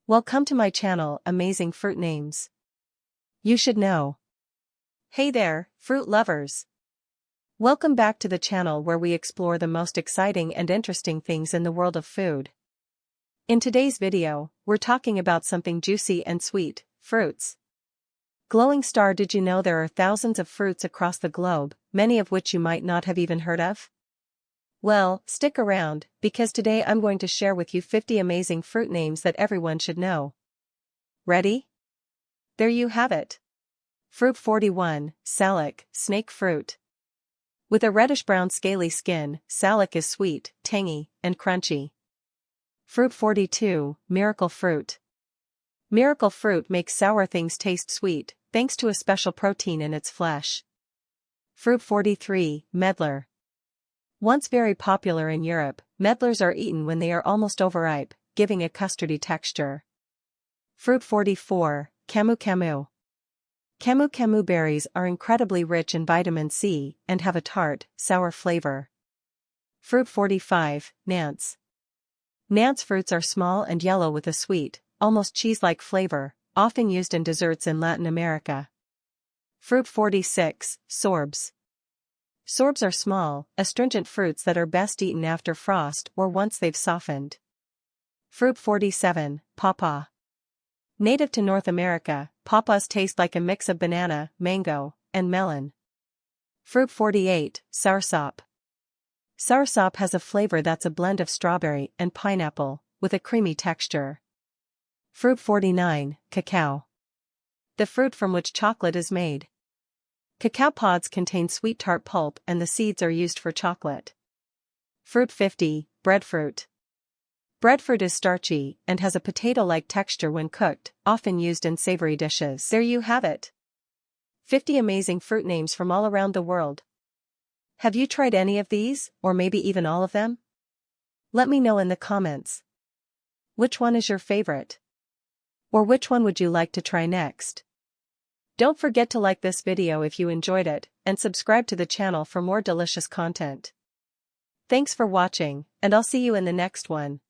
Welcome to my channel, Amazing Fruit Names You Should Know. Hey there, fruit lovers! Welcome back to the channel where we explore the most exciting and interesting things in the world of food. In today's video, we're talking about something juicy and sweet, fruits. Glowing star, did you know there are thousands of fruits across the globe, many of which you might not have even heard of? Well, stick around, because today I'm going to share with you 50 amazing fruit names that everyone should know. Ready? There you have it. Fruit 41, Salic, snake fruit. With a reddish-brown scaly skin, Salic is sweet, tangy, and crunchy. Fruit 42, Miracle fruit. Miracle fruit makes sour things taste sweet, thanks to a special protein in its flesh. Fruit 43, Medlar. Once very popular in Europe, medlars are eaten when they are almost overripe, giving a custardy texture. Fruit 44, Camu Camu. Camu Camu berries are incredibly rich in vitamin C and have a tart, sour flavor. Fruit 45, Nance. Nance fruits are small and yellow with a sweet, almost cheese-like flavor, often used in desserts in Latin America. Fruit 46, Sorbs. Sorbs are small, astringent fruits that are best eaten after frost or once they've softened. Fruit 47, Pawpaw. Native to North America, pawpaws taste like a mix of banana, mango, and melon. Fruit 48, Soursop. Soursop has a flavor that's a blend of strawberry and pineapple, with a creamy texture. Fruit 49, Cacao. The fruit from which chocolate is made. Cacao pods contain sweet tart pulp and the seeds are used for chocolate. Fruit 50, Breadfruit. Breadfruit is starchy and has a potato-like texture when cooked, often used in savory dishes. There you have it. 50 amazing fruit names from all around the world. Have you tried any of these, or maybe even all of them? Let me know in the comments. Which one is your favorite? Or which one would you like to try next? Don't forget to like this video if you enjoyed it, and subscribe to the channel for more delicious content. Thanks for watching, and I'll see you in the next one.